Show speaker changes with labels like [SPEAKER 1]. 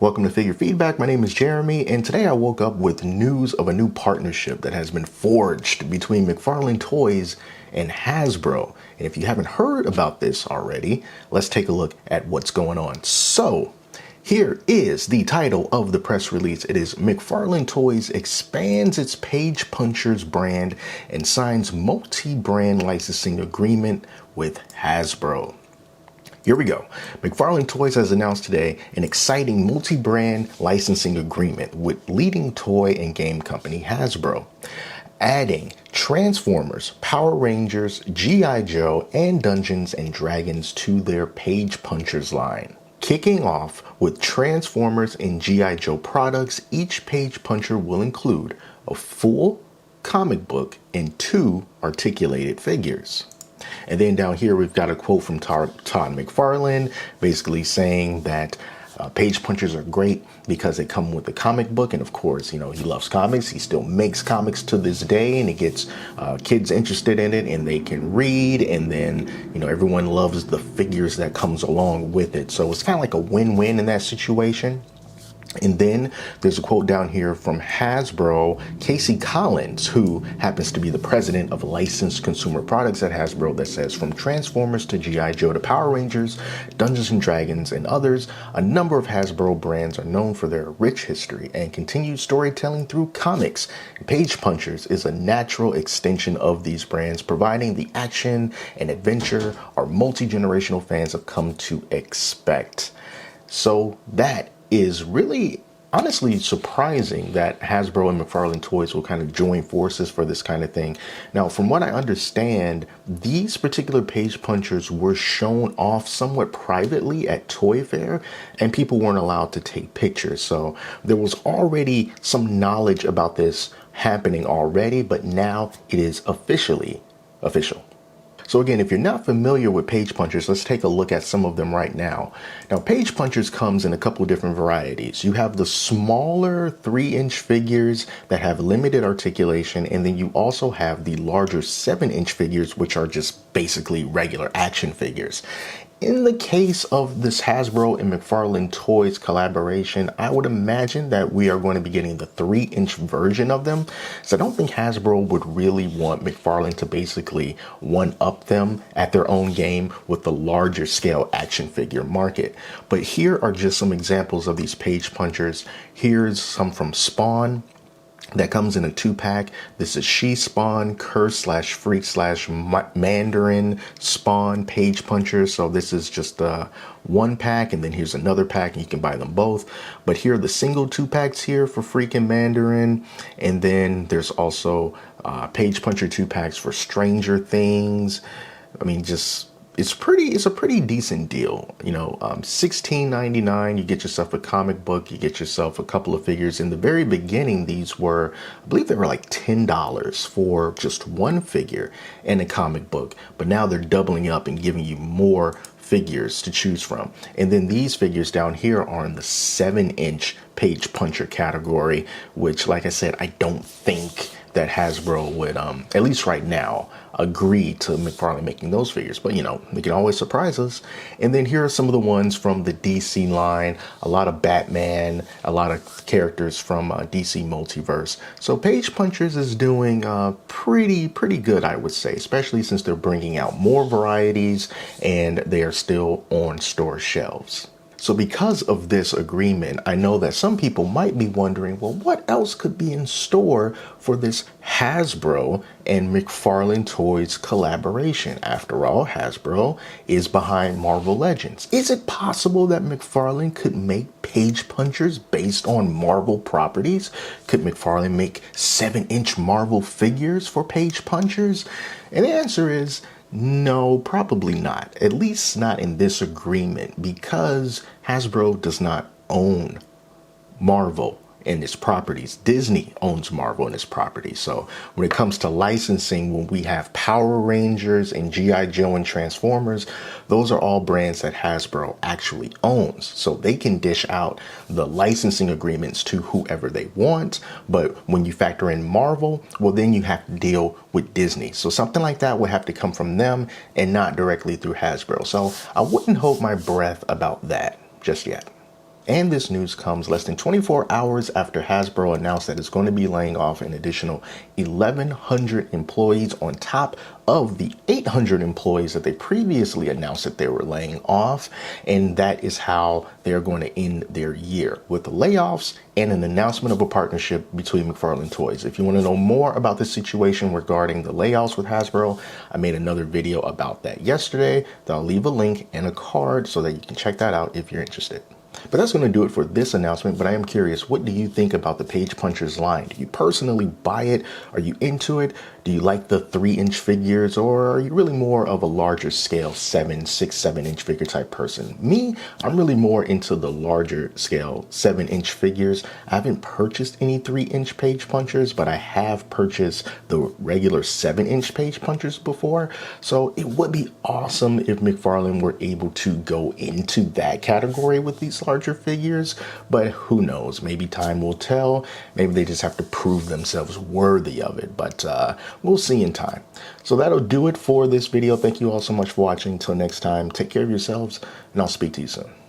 [SPEAKER 1] Welcome to Figure Feedback. My name is Jeremy, and today I woke up with news of a new partnership that has been forged between Mcfarlane Toys and Hasbro. And if you haven't heard about this already, let's take a look at what's going on. So, here is the title of the press release. It is Mcfarlane Toys expands its Page Punchers brand and signs multi-brand licensing agreement with Hasbro. Here we go. Mcfarlane Toys has announced today an exciting multi-brand licensing agreement with leading toy and game company Hasbro, adding Transformers, Power Rangers, G.I. Joe, and Dungeons and Dragons to their Page Punchers line. Kicking off with Transformers and G.I. Joe products, each Page Puncher will include a full comic book and 2 articulated figures. And then down here, we've got a quote from Todd McFarlane, basically saying that Page Punchers are great because they come with a comic book. And of course, he loves comics. He still makes comics to this day, and he gets kids interested in it, and they can read. And then, everyone loves the figures that comes along with it. So it's kind of like a win-win in that situation. And then there's a quote down here from Hasbro, Casey Collins, who happens to be the president of licensed consumer products at Hasbro, that says, from Transformers to G.I. Joe to Power Rangers, Dungeons and Dragons, and others, a number of Hasbro brands are known for their rich history and continued storytelling through comics. Page Punchers is a natural extension of these brands, providing the action and adventure our multi-generational fans have come to expect. So that is really honestly surprising that Hasbro and Mcfarlane Toys will kind of join forces for this kind of thing. Now, from what I understand, these particular Page Punchers were shown off somewhat privately at Toy Fair, and people weren't allowed to take pictures. So there was already some knowledge about this happening already, but now it is officially official. So again, if you're not familiar with Page Punchers, let's take a look at some of them right now. Now, Page Punchers comes in a couple of different varieties. You have the smaller 3-inch figures that have limited articulation, and then you also have the larger 7-inch figures, which are just basically regular action figures. In the case of this Hasbro and Mcfarlane Toys collaboration, I would imagine that we are going to be getting the 3-inch version of them. So I don't think Hasbro would really want Mcfarlane to basically one-up them at their own game with the larger scale action figure market. But here are just some examples of these Page Punchers. Here's some from Spawn that comes in a 2-pack. This is She-Spawn, Curse/Freak/Mandarin Spawn Page Puncher. So this is just a 1-pack, and then here's another pack, and you can buy them both. But here are the single 2-packs here for Freak and Mandarin, and then there's also Page Puncher 2-packs for Stranger Things. I mean, it's a pretty decent deal. $16.99, you get yourself a comic book, you get yourself a couple of figures. In the very beginning, these were, I believe they were like $10 for just one figure and a comic book, but now they're doubling up and giving you more figures to choose from. And then these figures down here are in the 7-inch Page Puncher category, which, like I said, I don't think that Hasbro would, at least right now, agree to Mcfarlane making those figures. But, they can always surprise us. And then here are some of the ones from the DC line. A lot of Batman, a lot of characters from DC Multiverse. So Page Punchers is doing pretty good, I would say, especially since they're bringing out more varieties and they are still on store shelves. So because of this agreement, I know that some people might be wondering, well, what else could be in store for this Hasbro and Mcfarlane Toys collaboration? After all, Hasbro is behind Marvel Legends. Is it possible that Mcfarlane could make Page Punchers based on Marvel properties? Could Mcfarlane make 7-inch Marvel figures for Page Punchers? And the answer is no, probably not. At least not in this agreement, because Hasbro does not own Marvel and its properties. Disney owns Marvel and its properties. So when it comes to licensing, when we have Power Rangers and G.I. Joe and Transformers, those are all brands that Hasbro actually owns. So they can dish out the licensing agreements to whoever they want. But when you factor in Marvel, well, then you have to deal with Disney. So something like that would have to come from them and not directly through Hasbro. So I wouldn't hold my breath about that just yet. And this news comes less than 24 hours after Hasbro announced that it's going to be laying off an additional 1,100 employees on top of the 800 employees that they previously announced that they were laying off. And that is how they're going to end their year, with the layoffs and an announcement of a partnership between Mcfarlane Toys. If you want to know more about the situation regarding the layoffs with Hasbro, I made another video about that yesterday that I'll leave a link and a card so that you can check that out if you're interested. But that's going to do it for this announcement. But I am curious, what do you think about the Page Punchers line? Do you personally buy it? Are you into it? Do you like the 3-inch figures, or are you really more of a larger scale 7, 6, 7-inch figure type person? Me, I'm really more into the larger scale 7-inch figures. I haven't purchased any 3-inch Page Punchers, but I have purchased the regular 7-inch Page Punchers before. So it would be awesome if Mcfarlane were able to go into that category with these larger figures, but who knows? Maybe time will tell. Maybe they just have to prove themselves worthy of it, but we'll see in time. So that'll do it for this video. Thank you all so much for watching. Until next time, take care of yourselves, and I'll speak to you soon.